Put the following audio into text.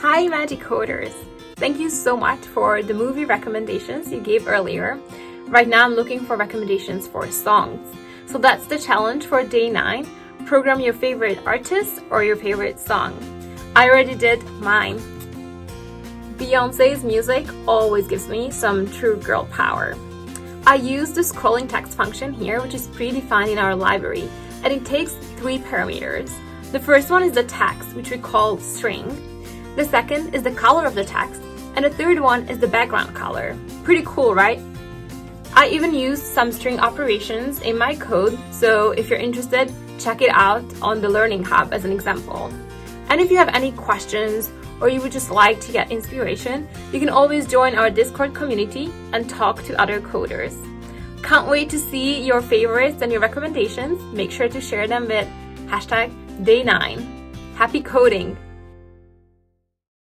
Hi Magic Coders! Thank you so much for the movie recommendations you gave earlier. Right now I'm looking for recommendations for songs. So that's the challenge for day 9. Program your favorite artist or your favorite song. I already did mine. Beyonce's music always gives me some true girl power. I use the scrolling text function here, which is predefined in our library, and it takes 3 parameters. The first one is the text, which we call string. The second is the color of the text, and the third one is the background color. Pretty cool, right? I even use some string operations in my code, so if you're interested, check it out on the Learning Hub as an example. And if you have any questions or you would just like to get inspiration, you can always join our Discord community and talk to other coders. Can't wait to see your favorites and your recommendations. Make sure to share them with #day9. Happy coding!